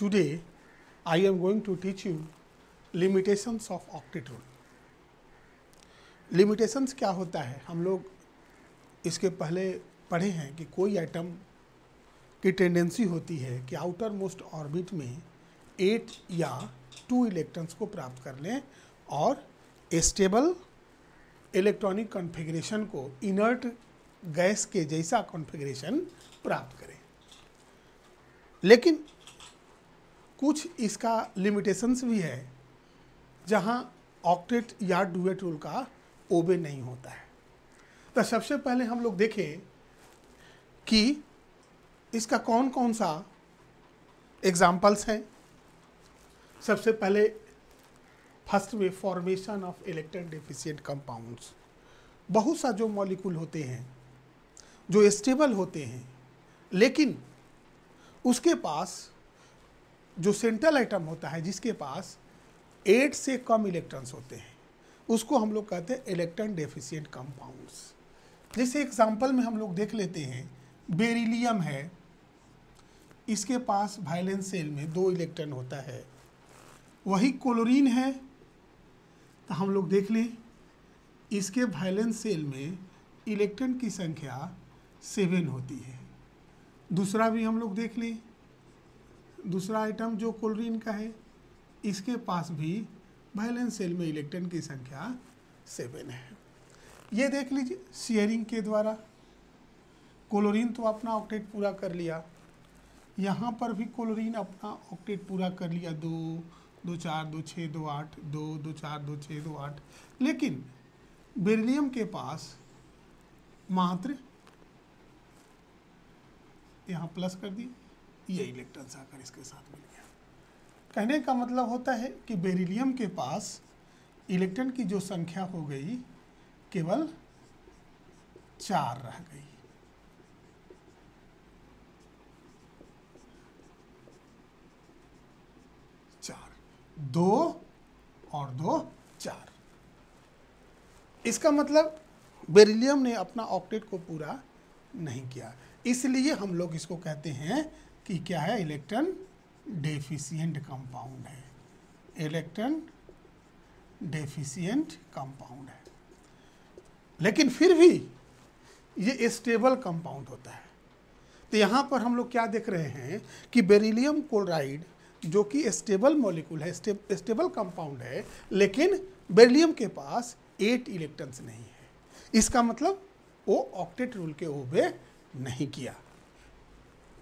Today I am going to teach you limitations of octet rule. Limitations क्या होता है, हम लोग इसके पहले पढ़े हैं कि कोई एटम की टेंडेंसी होती है कि आउटर मोस्ट ऑर्बिट में 8 या 2 इलेक्ट्रॉन्स को प्राप्त कर लें और स्टेबल इलेक्ट्रॉनिक कॉन्फ़िगरेशन को इनर्ट गैस के जैसा कॉन्फ़िगरेशन प्राप्त करें। लेकिन कुछ इसका लिमिटेशंस भी है जहां ऑक्टेट या डुएट रूल का ओबे नहीं होता है। तो सबसे पहले हम लोग देखें कि इसका कौन कौन सा एग्जाम्पल्स हैं। सबसे पहले फर्स्ट में formation of electron deficient compounds. बहुत सा जो मॉलिक्यूल होते हैं जो स्टेबल होते हैं लेकिन उसके पास जो सेंट्रल आइटम होता है जिसके पास 8 से कम इलेक्ट्रॉन्स होते हैं उसको हम लोग कहते हैं इलेक्ट्रॉन डेफिशिएंट कंपाउंड्स। जैसे एग्जांपल में हम लोग देख लेते हैं, बेरिलियम है, इसके पास वैलेंस शेल में 2 इलेक्ट्रॉन होता है। वही क्लोरीन है तो हम लोग देख लें इसके वैलेंस शेल में इलेक्ट्रॉन की संख्या 7 होती है। दूसरा भी हम लोग देख लें, दूसरा आइटम जो क्लोरीन का है इसके पास भी वैलेंस शेल में इलेक्ट्रॉन की संख्या 7 है। ये देख लीजिए शेयरिंग के द्वारा क्लोरीन तो अपना ऑक्टेट पूरा कर लिया, यहाँ पर भी क्लोरीन अपना ऑक्टेट पूरा कर लिया, 2 2 4 2 6 2 8 2 2 4 2 6 2 8। लेकिन बेरिलियम के पास मात्र यहाँ प्लस कर दी, ये इलेक्ट्रॉन्स आकर इसके साथ मिल गया। कहने का मतलब होता है कि बेरिलियम के पास इलेक्ट्रॉन की जो संख्या हो गई केवल 4 रह गई। दो और 2 4। इसका मतलब बेरिलियम ने अपना ऑक्टेट को पूरा नहीं किया, इसलिए हम लोग इसको कहते हैं कि क्या है, इलेक्ट्रॉन डेफिशिएंट कंपाउंड है। इलेक्ट्रॉन डेफिशिएंट कंपाउंड है लेकिन फिर भी ये स्टेबल कंपाउंड होता है। तो यहाँ पर हम लोग क्या देख रहे हैं कि बेरिलियम क्लोराइड जो कि स्टेबल मॉलिक्यूल है, स्टेबल कंपाउंड है, लेकिन बेरिलियम के पास 8 इलेक्ट्रॉन्स नहीं है। इसका मतलब वो ऑक्टेट रूल के ओबे नहीं किया।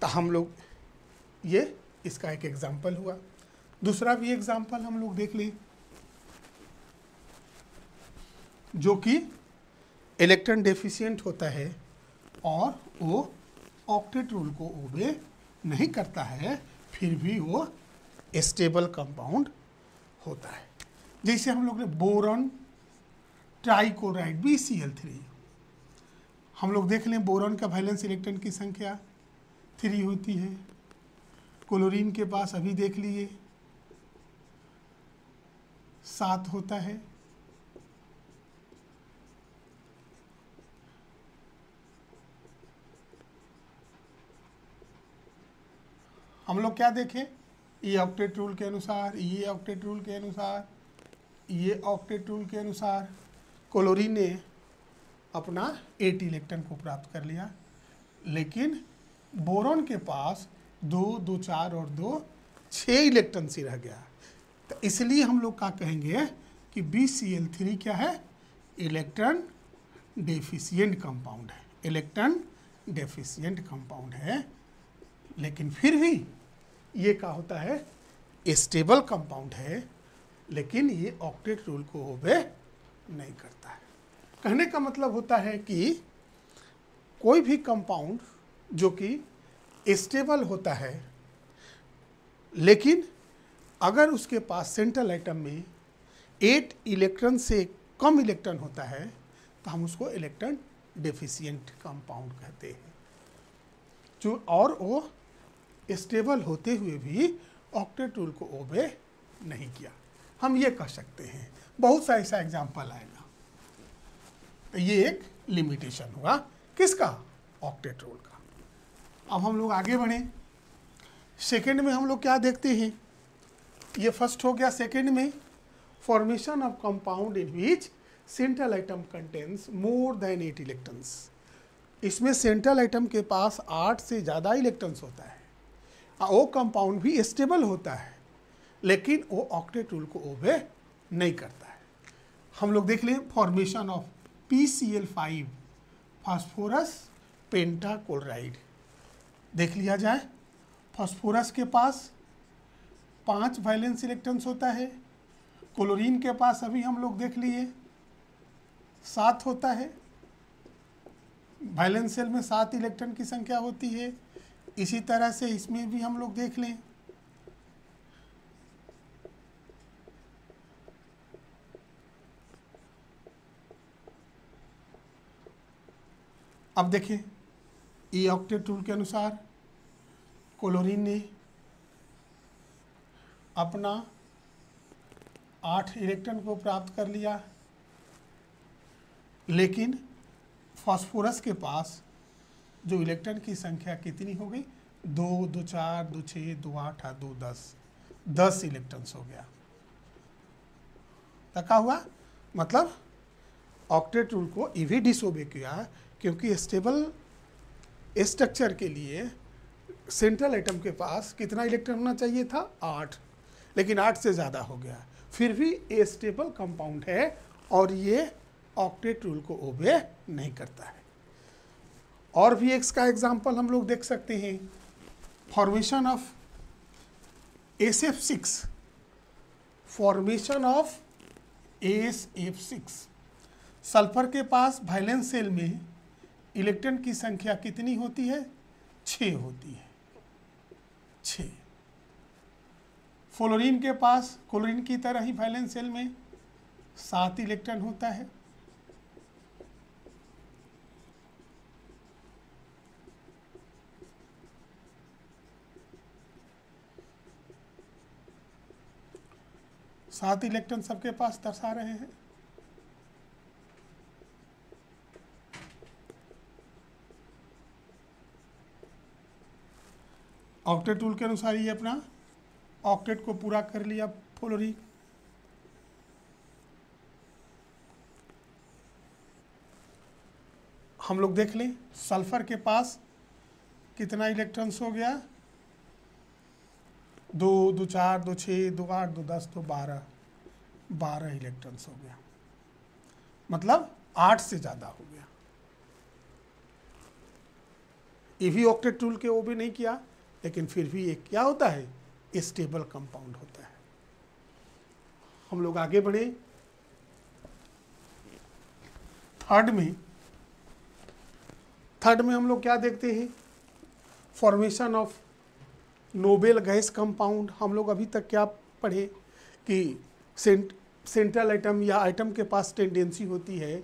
तो हम लोग ये इसका एक एग्जाम्पल हुआ। दूसरा भी एग्जाम्पल हम लोग देख लें जो कि इलेक्ट्रॉन डेफिशिएंट होता है और वो ऑक्टेट रूल को ओबे नहीं करता है, फिर भी वो स्टेबल कंपाउंड होता है। जैसे हम लोग ने बोरॉन ट्राइक्लोराइड BCl3, हम लोग देख लें बोरॉन का वैलेंस इलेक्ट्रॉन की संख्या 3 होती है। क्लोरीन के पास अभी देख लिए 7 होता है। हम लोग क्या देखें, ये ऑक्टेट रूल के अनुसार, ये ऑक्टेट रूल के अनुसार, ये ऑक्टेट रूल के अनुसार क्लोरीन ने अपना 8 इलेक्ट्रॉन को प्राप्त कर लिया, लेकिन बोरॉन के पास 2 2 4 और 2 6 इलेक्ट्रॉन ही रह गया। तो इसलिए हम लोग क्या कहेंगे कि BCl3 क्या है, इलेक्ट्रॉन डेफिशिएंट कंपाउंड है। इलेक्ट्रॉन डेफिशिएंट कंपाउंड है लेकिन फिर भी ये क्या होता है, स्टेबल कंपाउंड है, लेकिन ये ऑक्टेट रूल को ओबे नहीं करता है। कहने का मतलब होता है कि कोई भी कंपाउंड जो कि स्टेबल होता है लेकिन अगर उसके पास सेंट्रल आइटम में 8 इलेक्ट्रॉन से कम इलेक्ट्रॉन होता है तो हम उसको इलेक्ट्रॉन डेफिशिएंट कंपाउंड कहते हैं। जो और वो स्टेबल होते हुए भी ऑक्टेट रूल को ओबे नहीं किया, हम ये कह सकते हैं। बहुत सा ऐसा एग्जाम्पल आएगा। तो ये एक लिमिटेशन हुआ किसका, ऑक्टेट रूल का। अब हम लोग आगे बढ़ें सेकेंड में हम लोग क्या देखते हैं, ये फर्स्ट हो गया। सेकेंड में formation of compound in which central item contains more than 8 electrons. इसमें सेंट्रल आइटम के पास 8 से ज़्यादा इलेक्ट्रॉन्स होता है। वो कंपाउंड भी स्टेबल होता है, लेकिन वो ऑक्टेट रूल को ओबे नहीं करता है। हम लोग देख लें formation of PCl5 phosphorus pentachloride. देख लिया जाए, फास्फोरस के पास 5 वैलेंस इलेक्ट्रॉन्स होता है। क्लोरीन के पास अभी हम लोग देख लिए 7 होता है। वैलेंस शेल में 7 इलेक्ट्रॉन की संख्या होती है। इसी तरह से इसमें भी हम लोग देख लें, अब देखें ई ऑक्टेट रूल के अनुसार क्लोरीन ने अपना 8 इलेक्ट्रॉन को प्राप्त कर लिया, लेकिन फास्फोरस के पास जो इलेक्ट्रॉन की संख्या कितनी हो गई, 2, 2, 4, 2, 6, 2, 8, 2, 10 इलेक्ट्रॉन्स हो गया। तो क्या हुआ, मतलब ऑक्टेट रूल को ये भी डिसोबे किया, क्योंकि स्टेबल स्ट्रक्चर के लिए सेंट्रल एटम के पास कितना इलेक्ट्रॉन होना चाहिए था, 8, लेकिन 8 से ज़्यादा हो गया। फिर भी ये स्टेबल कंपाउंड है और ये ऑक्टेट रूल को ओबे नहीं करता है। और भी एक का एग्जांपल हम लोग देख सकते हैं, formation of SF6, formation of SF6। Sulphur के पास वैलेंस शेल में इलेक्ट्रॉन की संख्या कितनी होती है, 6 होती है, 6। फ्लोरीन के पास क्लोरीन की तरह ही वैलेंस शेल में 7 इलेक्ट्रॉन होता है। सात इलेक्ट्रॉन सबके पास दर्शा रहे हैं। ऑक्टेट रूल के अनुसार ये अपना ऑक्टेट को पूरा कर लिया फ्लोरीन। हम लोग देख लें सल्फर के पास कितना इलेक्ट्रॉन्स हो गया, 2, 2, 4, 2, 6, 2, 8, 2, 10, तो 12 इलेक्ट्रॉन्स हो गया, मतलब 8 से ज़्यादा हो गया। ये भी ऑक्टेट रूल के वो भी नहीं किया, लेकिन फिर भी एक क्या होता है, स्टेबल कंपाउंड होता है। हम लोग आगे बढ़े, थर्ड में हम लोग क्या देखते हैं, formation of noble gas compound. हम लोग अभी तक क्या पढ़े कि सेंट्रल एटम या एटम के पास टेंडेंसी होती है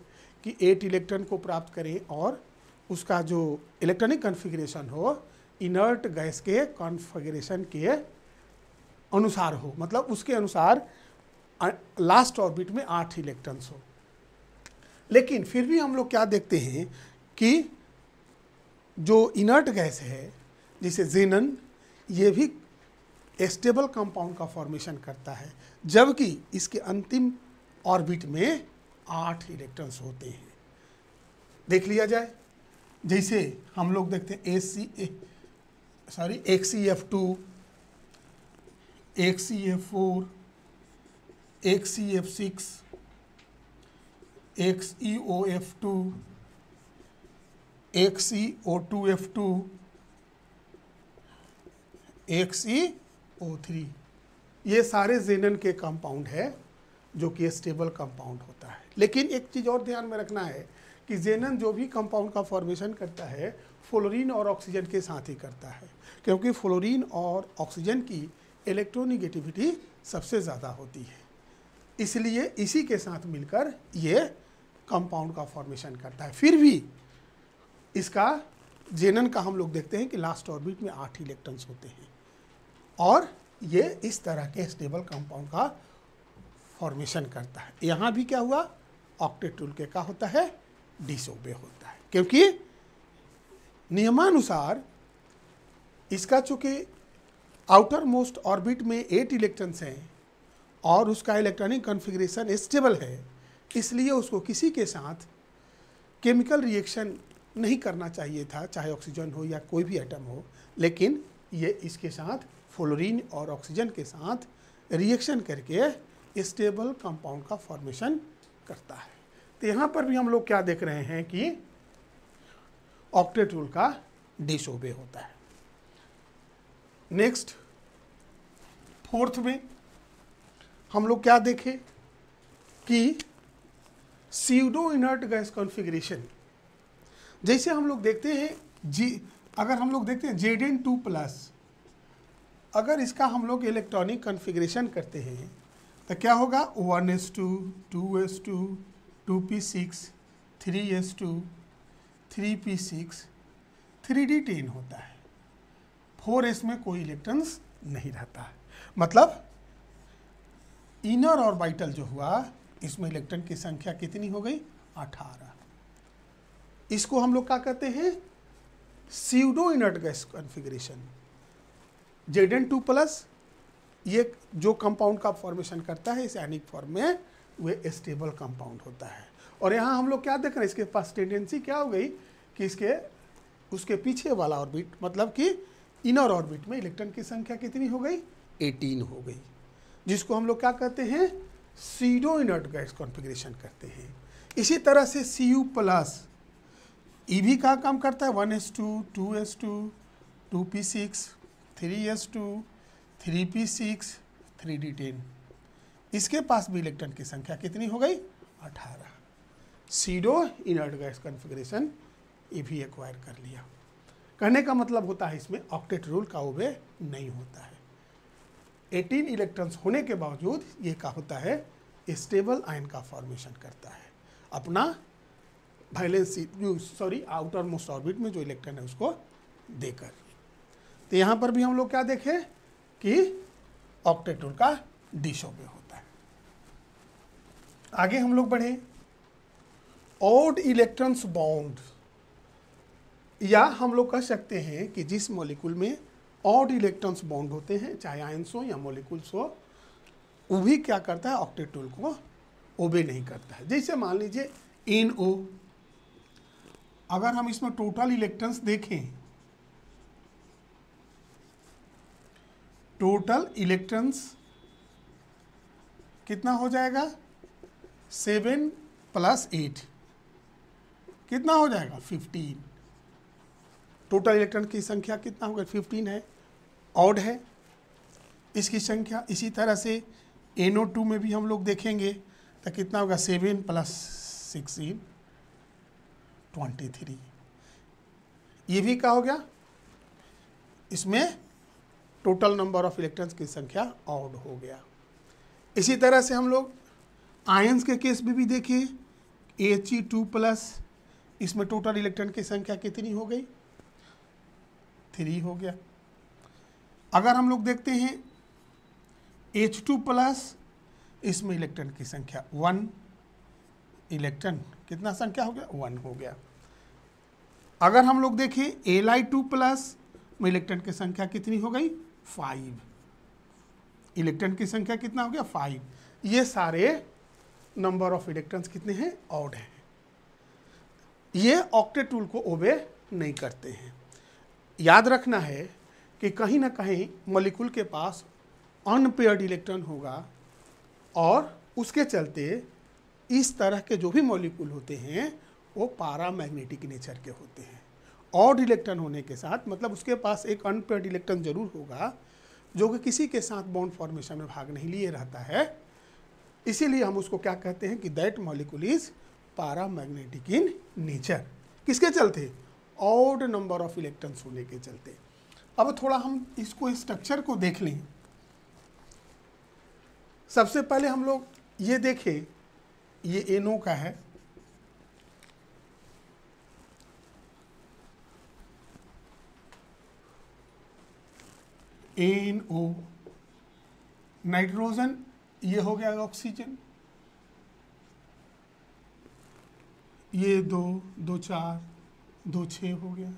कि 8 इलेक्ट्रॉन को प्राप्त करें और उसका जो इलेक्ट्रॉनिक कॉन्फ़िगरेशन हो इनर्ट गैस के कॉन्फ़िगरेशन के अनुसार हो, मतलब उसके अनुसार लास्ट ऑर्बिट में 8 इलेक्ट्रॉन्स हो। लेकिन फिर भी हम लोग क्या देखते हैं कि जो इनर्ट गैस है जैसे जेनन, ये भी स्टेबल कंपाउंड का फॉर्मेशन करता है, जबकि इसके अंतिम ऑर्बिट में 8 इलेक्ट्रॉन्स होते हैं। देख लिया जाए, जैसे हम लोग देखते हैं HCF2, HCF4, HCF6, HEOF2, HCO2F2, HCO3, ये सारे जेनन के कंपाउंड है जो कि स्टेबल कंपाउंड होता है। लेकिन एक चीज़ और ध्यान में रखना है कि जेनन जो भी कंपाउंड का फॉर्मेशन करता है फ्लोरीन और ऑक्सीजन के साथ ही करता है, क्योंकि फ्लोरीन और ऑक्सीजन की इलेक्ट्रोनिगेटिविटी सबसे ज़्यादा होती है, इसलिए इसी के साथ मिलकर ये कंपाउंड का फॉर्मेशन करता है। फिर भी इसका जेनन का हम लोग देखते हैं कि लास्ट ऑर्बिट में 8 इलेक्ट्रॉन्स होते हैं और ये इस तरह के स्टेबल कंपाउंड का फॉर्मेशन करता है। यहाँ भी क्या हुआ, ऑक्टेट रूल के क्या होता है, डिसोबे होता है, क्योंकि नियमानुसार इसका चूंकि आउटर मोस्ट ऑर्बिट में 8 इलेक्ट्रॉन्स हैं और उसका इलेक्ट्रॉनिक कॉन्फ़िगरेशन स्टेबल है, इसलिए उसको किसी के साथ केमिकल रिएक्शन नहीं करना चाहिए था, चाहे ऑक्सीजन हो या कोई भी एटम हो, लेकिन ये इसके साथ फ्लोरीन और ऑक्सीजन के साथ रिएक्शन करके स्टेबल कंपाउंड का फॉर्मेशन करता है। तो यहाँ पर भी हम लोग क्या देख रहे हैं कि ऑक्टेट रूल का डिसओबे होता है। नेक्स्ट, फोर्थ में हम लोग क्या देखें कि स्यूडो इनर्ट गैस कॉन्फ़िगरेशन। जैसे हम लोग देखते हैं अगर हम लोग देखते हैं Zn2+, अगर इसका हम लोग इलेक्ट्रॉनिक कॉन्फ़िगरेशन करते हैं तो क्या होगा, 1s2, 2s2, 2p6, 3s2, 3p6, 3d10 होता है। 4s में कोई इलेक्ट्रॉन्स नहीं रहता है, मतलब इनर ऑर्बिटल जो हुआ इसमें इलेक्ट्रॉन की संख्या कितनी हो गई, 18। इसको हम लोग क्या कहते हैं, pseudo inert gas configuration. Zn2+, ये जो कंपाउंड का फॉर्मेशन करता है इस एनिक फॉर्म में, वे स्टेबल कंपाउंड होता है। और यहाँ हम लोग क्या देख रहे हैं, इसके पास टेंडेंसी क्या हो गई कि उसके पीछे वाला ऑर्बिट, मतलब कि इनर ऑर्बिट में इलेक्ट्रॉन की संख्या कितनी हो गई, 18 हो गई, जिसको हम लोग क्या कहते हैं, स्यूडो इनर्ट गैस कॉन्फ़िगरेशन करते हैं। इसी तरह से Cu+, ये भी क्या काम करता है, 1s2, 2s2, 2p6, 3s2, 3p6, 3d10। इसके पास भी इलेक्ट्रॉन की संख्या कितनी हो गई, 18। स्यूडो इनर्ट गैस कॉन्फ़िगरेशन ये भी एक्वायर कर लिया। कहने का मतलब होता है इसमें ऑक्टेट रूल का ओबे नहीं होता है। 18 इलेक्ट्रॉन्स होने के बावजूद ये क्या होता है, स्टेबल आयन का फॉर्मेशन करता है अपना वैलेंसी आउटर मोस्ट ऑर्बिट में जो इलेक्ट्रॉन है उसको देकर। तो यहाँ पर भी हम लोग क्या देखें कि ऑक्टेट रूल का डिसओबे होता है। आगे हम लोग बढ़े, ऑड इलेक्ट्रॉन्स बॉन्ड, या हम लोग कह सकते हैं कि जिस मॉलिक्यूल में ऑड इलेक्ट्रॉन्स बॉन्ड होते हैं, चाहे आयंस हो या मॉलिक्यूल्स हो, वो भी क्या करता है, ऑक्टेट रूल को ओबे नहीं करता है। जैसे मान लीजिए NO, अगर हम इसमें टोटल इलेक्ट्रॉन्स देखें, टोटल इलेक्ट्रॉन्स कितना हो जाएगा, 7 + 8 कितना हो जाएगा, 15। टोटल इलेक्ट्रॉन की संख्या कितना होगा, 15 है, ऑड है इसकी संख्या। इसी तरह से NO2 में भी हम लोग देखेंगे तो कितना होगा, 7 + 16, 23। ये भी क्या हो गया, इसमें टोटल नंबर ऑफ इलेक्ट्रॉन्स की संख्या ऑड हो गया। इसी तरह से हम लोग आयंस के केस में भी देखें, He2+, इसमें टोटल इलेक्ट्रॉन की संख्या कितनी हो गई, 3 हो गया। अगर हम लोग देखते हैं H2+, इसमें इलेक्ट्रॉन की संख्या 1, इलेक्ट्रॉन कितना संख्या हो गया, 1 हो गया। अगर हम लोग देखें Li2+, में इलेक्ट्रॉन की संख्या कितनी हो गई, 5, इलेक्ट्रॉन की संख्या कितना हो गया, 5। ये सारे नंबर ऑफ इलेक्ट्रॉन्स कितने हैं, ऑड हैं। ये ऑक्टेट रूल को ओबे नहीं करते हैं। याद रखना है कि कहीं ना कहीं मॉलिक्यूल के पास अनपेयर्ड इलेक्ट्रॉन होगा और उसके चलते इस तरह के जो भी मॉलिक्यूल होते हैं वो पैरामैग्नेटिक नेचर के होते हैं। ऑड इलेक्ट्रॉन होने के साथ, मतलब उसके पास एक अनपेयर्ड इलेक्ट्रॉन जरूर होगा जो कि किसी के साथ बॉन्ड फॉर्मेशन में भाग नहीं लिए रहता है, इसीलिए हम उसको क्या कहते हैं कि that molecule is paramagnetic in nature. किसके चलते, ऑड नंबर ऑफ इलेक्ट्रॉन्स होने के चलते। अब थोड़ा हम इसको स्ट्रक्चर को देख लें। सबसे पहले हम लोग ये देखें, ये NO का है, NO, नाइट्रोजन, ये हो गया ऑक्सीजन, ये 2, 2, 4, 2, 6 हो गया।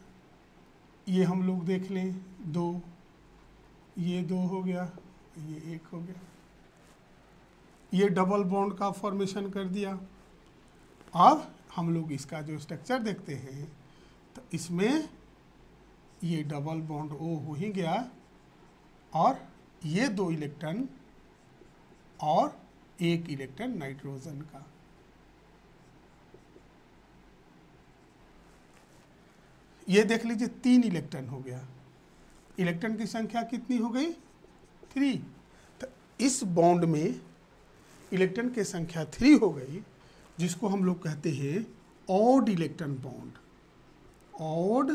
ये हम लोग देख लें 2, ये 2 हो गया, ये 1 हो गया, ये डबल बॉन्ड का फॉर्मेशन कर दिया। अब हम लोग इसका जो स्ट्रक्चर देखते हैं तो इसमें ये डबल बॉन्ड O हो ही गया, और ये 2 इलेक्ट्रॉन और 1 इलेक्ट्रॉन नाइट्रोजन का। ये देख लीजिए 3 इलेक्ट्रॉन हो गया। इलेक्ट्रॉन की संख्या कितनी हो गई? 3। तो इस बॉन्ड में इलेक्ट्रॉन की संख्या 3 हो गई, जिसको हम लोग कहते हैं odd electron bond. Odd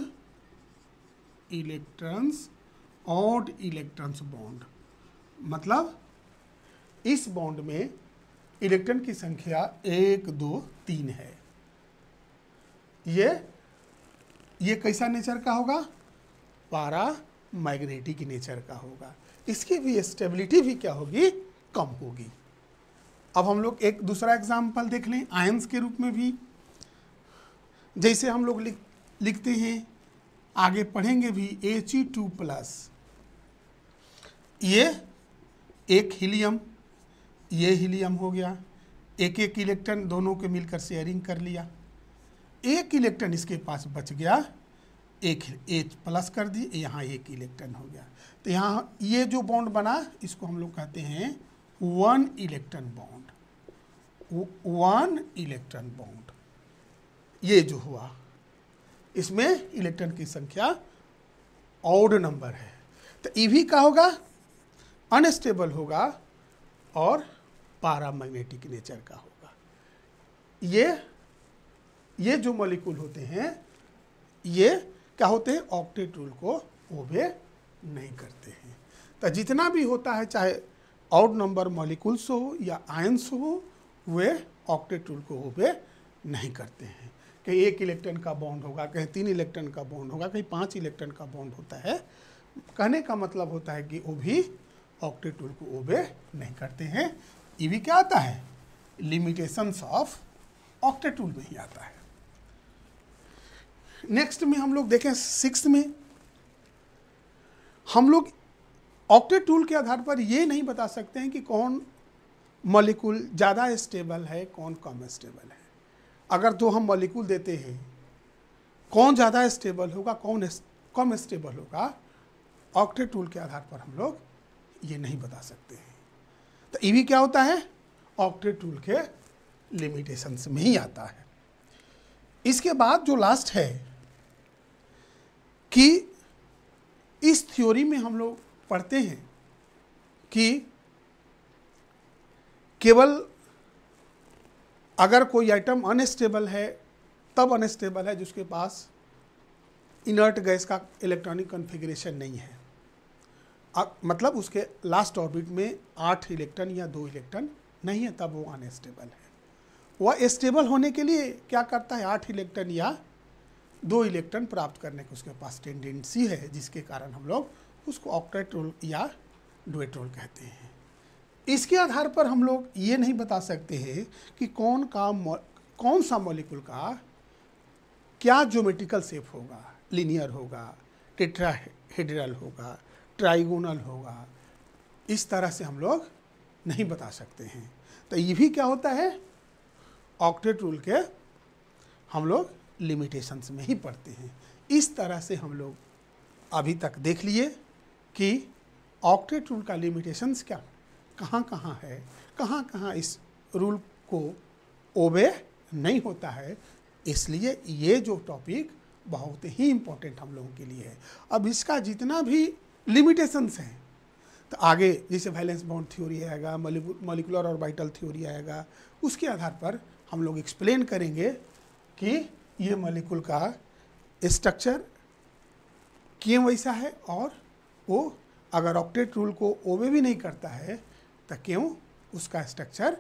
electrons bond मतलब इस बॉन्ड में इलेक्ट्रॉन की संख्या 1, 2, 3 है। ये कैसा नेचर का होगा? पैरामैग्नेटिक नेचर का होगा। इसकी भी स्टेबिलिटी भी क्या होगी? कम होगी। अब हम लोग एक दूसरा एग्जाम्पल देख लें आयंस के रूप में भी। जैसे हम लोग लिखते हैं, आगे पढ़ेंगे भी, He2+, ये एक हीलियम, ये हीलियम हो गया, एक एक इलेक्ट्रॉन दोनों के मिलकर शेयरिंग कर लिया, एक इलेक्ट्रॉन इसके पास बच गया, एक H+ कर दी, यहाँ एक इलेक्ट्रॉन हो गया। तो यहाँ ये जो बॉन्ड बना इसको हम लोग कहते हैं 1 इलेक्ट्रॉन बॉन्ड। 1 इलेक्ट्रॉन बॉन्ड ये जो हुआ, इसमें इलेक्ट्रॉन की संख्या ऑड नंबर है। तो ये भी क्या होगा? अनस्टेबल होगा और पैरामैग्नेटिक नेचर का होगा। ये जो मॉलिक्यूल होते हैं ये क्या होते हैं? ऑक्टेट रूल को ओबे नहीं करते हैं। तो जितना भी होता है, चाहे ऑड नंबर मॉलिक्यूल्स हो या आयंस हो, वे ऑक्टेट रूल को ओबे नहीं करते हैं। कहीं 1 इलेक्ट्रॉन का बॉन्ड होगा, कहीं 3 इलेक्ट्रॉन का बॉन्ड होगा, कहीं 5 इलेक्ट्रॉन का बॉन्ड होता है। कहने का मतलब होता है कि वो भी ऑक्टेट रूल को ओबे नहीं करते हैं। ये भी क्या आता है? लिमिटेशंस ऑफ ऑक्टेट रूल में ही आता है। नेक्स्ट में हम लोग देखें 6th में, हम लोग ऑक्टेट रूल के आधार पर ये नहीं बता सकते हैं कि कौन मॉलिक्यूल ज़्यादा स्टेबल है, कौन कम स्टेबल है। अगर 2 हम मॉलिक्यूल देते हैं, कौन ज़्यादा स्टेबल होगा, कौन कम स्टेबल होगा, ऑक्टेट रूल के आधार पर हम लोग ये नहीं बता सकते हैं। तो ये भी क्या होता है? ऑक्टेट रूल के लिमिटेशंस में ही आता है। इसके बाद जो लास्ट है कि इस थ्योरी में हम लोग पढ़ते हैं कि केवल अगर कोई आइटम अनस्टेबल है तब अनस्टेबल है जिसके पास इनर्ट गैस का इलेक्ट्रॉनिक कॉन्फ़िगरेशन नहीं है। मतलब उसके लास्ट ऑर्बिट में 8 इलेक्ट्रॉन या 2 इलेक्ट्रॉन नहीं है, तब वो अनस्टेबल है। वह स्टेबल होने के लिए क्या करता है? 8 इलेक्ट्रॉन या 2 इलेक्ट्रॉन प्राप्त करने की उसके पास टेंडेंसी है, जिसके कारण हम लोग उसको ऑक्टेट रूल या डुएट रूल कहते हैं। इसके आधार पर हम लोग ये नहीं बता सकते हैं कि कौन सा मॉलिक्यूल का क्या ज्योमेट्रिकल शेप होगा, लीनियर होगा, टेट्राहेड्रल होगा, ट्राइगोनल होगा। इस तरह से हम लोग नहीं बता सकते हैं। तो ये भी क्या होता है? ऑक्टेट रूल के हम लोग लिमिटेशंस में ही पढ़ते हैं। इस तरह से हम लोग अभी तक देख लिए कि ऑक्टेट रूल का लिमिटेशंस क्या कहाँ कहाँ है, कहाँ कहाँ इस रूल को ओबे नहीं होता है। इसलिए ये जो टॉपिक बहुत ही इम्पोर्टेंट हम लोगों के लिए है। अब इसका जितना भी लिमिटेशंस हैं, तो आगे जैसे वैलेंस बॉन्ड थ्योरी आएगा, मॉलिक्यूलर ऑर्बिटल थ्योरी आएगा, उसके आधार पर हम लोग एक्सप्लेन करेंगे कि ये मॉलिक्यूल का स्ट्रक्चर क्यों वैसा है, और वो अगर ऑक्टेट रूल को ओबे भी नहीं करता है तो क्यों उसका स्ट्रक्चर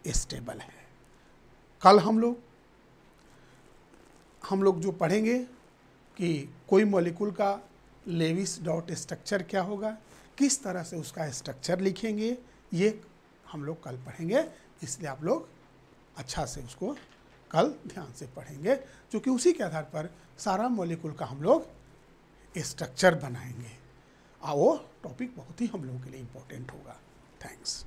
स्टेबल है। कल हम लोग जो पढ़ेंगे कि कोई मॉलिक्यूल का लेविस डॉट स्ट्रक्चर क्या होगा, किस तरह से उसका स्ट्रक्चर लिखेंगे, ये हम लोग कल पढ़ेंगे। इसलिए आप लोग अच्छा से उसको कल ध्यान से पढ़ेंगे, क्योंकि उसी के आधार पर सारा मॉलिक्यूल का हम लोग स्ट्रक्चर बनाएंगे। वो टॉपिक बहुत ही हम लोगों के लिए इम्पोर्टेंट होगा। थैंक्स।